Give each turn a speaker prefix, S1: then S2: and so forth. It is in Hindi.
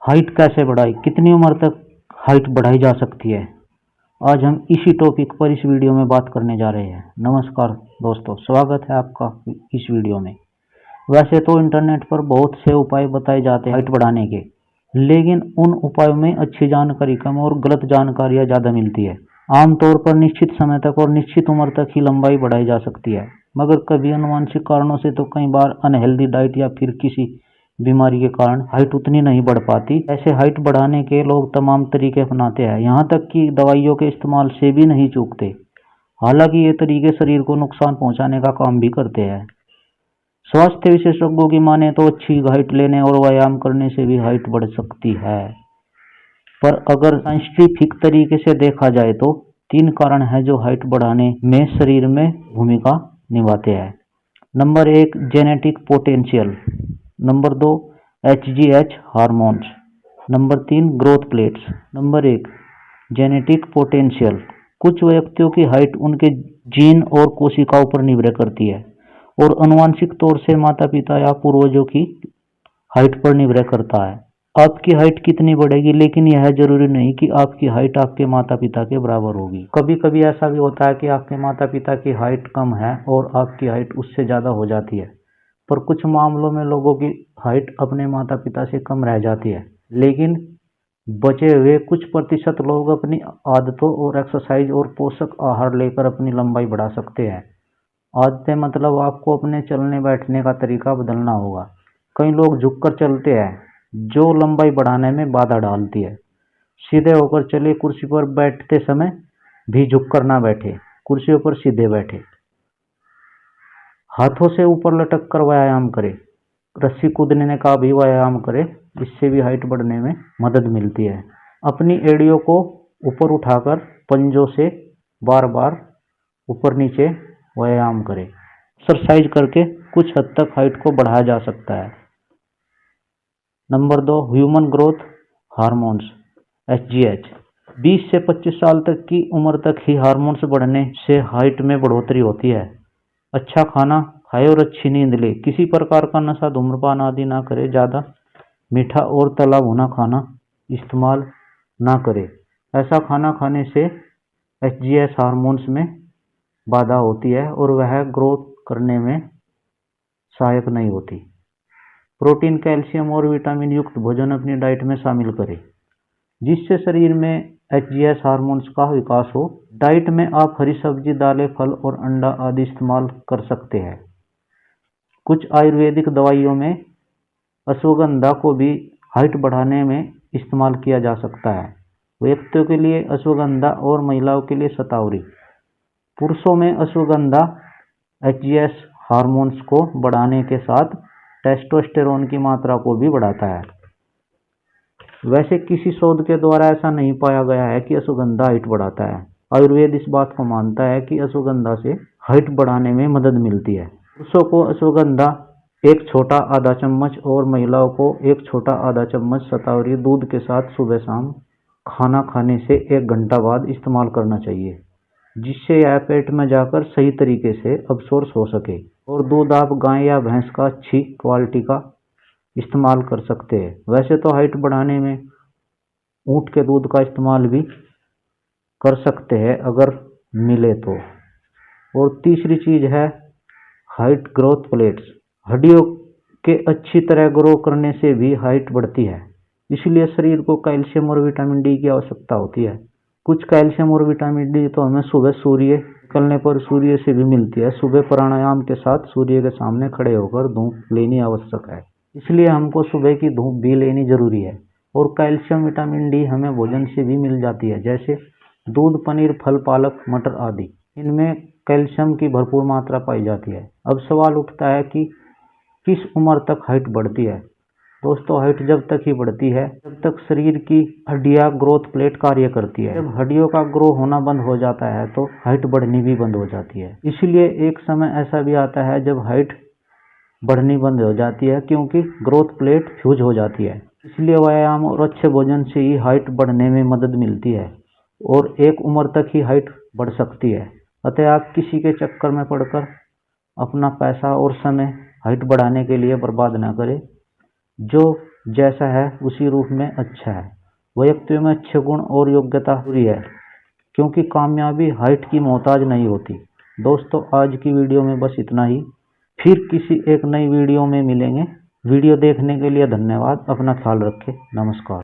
S1: हाइट कैसे बढ़ाई, कितनी उम्र तक हाइट बढ़ाई जा सकती है। आज हम इसी टॉपिक पर इस वीडियो में बात करने जा रहे हैं। नमस्कार दोस्तों, स्वागत है आपका इस वीडियो में। वैसे तो इंटरनेट पर बहुत से उपाय बताए जाते हैं हाइट बढ़ाने के, लेकिन उन उपायों में अच्छी जानकारी कम और गलत जानकारियाँ ज़्यादा मिलती है। आमतौर पर निश्चित समय तक और निश्चित उम्र तक ही लंबाई बढ़ाई जा सकती है, मगर कभी अनुवांशिक कारणों से तो कई बार अनहेल्दी डाइट या फिर किसी बीमारी के कारण हाइट उतनी नहीं बढ़ पाती। ऐसे हाइट बढ़ाने के लोग तमाम तरीके अपनाते हैं, यहाँ तक कि दवाइयों के इस्तेमाल से भी नहीं चूकते। हालांकि ये तरीके शरीर को नुकसान पहुंचाने का काम भी करते हैं। स्वास्थ्य विशेषज्ञों की माने तो अच्छी हाइट लेने और व्यायाम करने से भी हाइट बढ़ सकती है, पर अगर साइंटिफिक तरीके से देखा जाए तो 3 कारण हैं जो हाइट बढ़ाने में शरीर में भूमिका निभाते हैं। Number 1, genetic potential. Number 2, HGH hormones. Number 3, growth plates. Number 1, genetic potential. कुछ व्यक्तियों की हाइट उनके जीन और कोशिकाओं पर निर्भर करती है और आनुवंशिक तौर से माता पिता या पूर्वजों की हाइट पर निर्भर करता है। आपकी हाइट कितनी बढ़ेगी, लेकिन यह जरूरी नहीं कि आपकी हाइट आपके माता पिता के बराबर होगी। कभी कभी ऐसा भी होता है कि आपके माता पिता की हाइट कम है और आपकी हाइट उससे ज़्यादा हो जाती है, पर कुछ मामलों में लोगों की हाइट अपने माता पिता से कम रह जाती है, लेकिन बचे हुए कुछ प्रतिशत लोग अपनी आदतों और एक्सरसाइज और पोषक आहार लेकर अपनी लंबाई बढ़ा सकते हैं। आदतें मतलब आपको अपने चलने बैठने का तरीका बदलना होगा। कई लोग झुककर चलते हैं, जो लंबाई बढ़ाने में बाधा डालती है। सीधे होकर चले, कुर्सी पर बैठते समय भी झुककर ना बैठे, कुर्सियों पर सीधे बैठे। हाथों से ऊपर लटक कर व्यायाम करें, रस्सी कूदने का भी व्यायाम करें, इससे भी हाइट बढ़ने में मदद मिलती है। अपनी एड़ियों को ऊपर उठाकर पंजों से बार बार ऊपर नीचे व्यायाम करें। एक्सरसाइज करके कुछ हद तक हाइट को बढ़ाया जा सकता है। Number 2, human growth hormones HGH। 20 से 25 साल तक की उम्र तक ही हार्मोन्स बढ़ने से हाइट में बढ़ोतरी होती है। अच्छा खाना खाए और अच्छी नींद ले। किसी प्रकार का नशा, धूम्रपान आदि ना करे। ज़्यादा मीठा और तला भुना खाना इस्तेमाल ना करे। ऐसा खाना खाने से HGH हार्मोन्स में बाधा होती है और वह ग्रोथ करने में सहायक नहीं होती। प्रोटीन, कैल्शियम और विटामिन युक्त भोजन अपनी डाइट में शामिल करें, जिससे शरीर में HGH हार्मोन्स का विकास हो। डाइट में आप हरी सब्जी, दालें, फल और अंडा आदि इस्तेमाल कर सकते हैं। कुछ आयुर्वेदिक दवाइयों में अश्वगंधा को भी हाइट बढ़ाने में इस्तेमाल किया जा सकता है। व्यक्तियों के लिए अश्वगंधा और महिलाओं के लिए शतावरी। पुरुषों में अश्वगंधा HGH हार्मोन्स को बढ़ाने के साथ टेस्टोस्टेरोन की मात्रा को भी बढ़ाता है। वैसे किसी शोध के द्वारा ऐसा नहीं पाया गया है कि अश्वगंधा हाइट बढ़ाता है। आयुर्वेद इस बात को मानता है कि अश्वगंधा से हाइट बढ़ाने में मदद मिलती है। पुरुषों को अश्वगंधा 1 छोटा आधा चम्मच और महिलाओं को 1 छोटा आधा चम्मच शतावरी दूध के साथ सुबह शाम खाना खाने से 1 घंटा बाद इस्तेमाल करना चाहिए, जिससे यह पेट में जाकर सही तरीके से अब्सॉर्ब हो सके। और दूध आप गाय या भैंस का अच्छी क्वालिटी का इस्तेमाल कर सकते हैं। वैसे तो हाइट बढ़ाने में ऊँट के दूध का इस्तेमाल भी कर सकते हैं अगर मिले तो। और तीसरी चीज़ है हाइट ग्रोथ प्लेट्स। हड्डियों के अच्छी तरह ग्रो करने से भी हाइट बढ़ती है, इसलिए शरीर को कैल्शियम और विटामिन डी की आवश्यकता होती है। कुछ कैल्शियम और विटामिन डी तो हमें सुबह सूर्य निकलने पर सूर्य से भी मिलती है। सुबह प्राणायाम के साथ सूर्य के सामने खड़े होकर धूप लेनी आवश्यक है, इसलिए हमको सुबह की धूप भी लेनी जरूरी है। और कैल्शियम, विटामिन डी हमें भोजन से भी मिल जाती है, जैसे दूध, पनीर, फल, पालक, मटर आदि। इनमें कैल्शियम की भरपूर मात्रा पाई जाती है। अब सवाल उठता है कि किस उम्र तक हाइट बढ़ती है। दोस्तों, हाइट जब तक ही बढ़ती है जब तक शरीर की हड्डियां ग्रोथ प्लेट कार्य करती है। जब हड्डियों का ग्रो होना बंद हो जाता है तो हाइट बढ़नी भी बंद हो जाती है। इसलिए एक समय ऐसा भी आता है जब हाइट बढ़नी बंद हो जाती है, क्योंकि ग्रोथ प्लेट फ्यूज हो जाती है। इसलिए व्यायाम और अच्छे भोजन से ही हाइट बढ़ने में मदद मिलती है और एक उम्र तक ही हाइट बढ़ सकती है। अतः आप किसी के चक्कर में पड़कर अपना पैसा और समय हाइट बढ़ाने के लिए बर्बाद ना करें। जो जैसा है उसी रूप में अच्छा है। व्यक्ति में अच्छे गुण और योग्यता जरूरी है, क्योंकि कामयाबी हाइट की मोहताज नहीं होती। दोस्तों, आज की वीडियो में बस इतना ही। फिर किसी एक नई वीडियो में मिलेंगे। वीडियो देखने के लिए धन्यवाद। अपना ख्याल रखें। नमस्कार।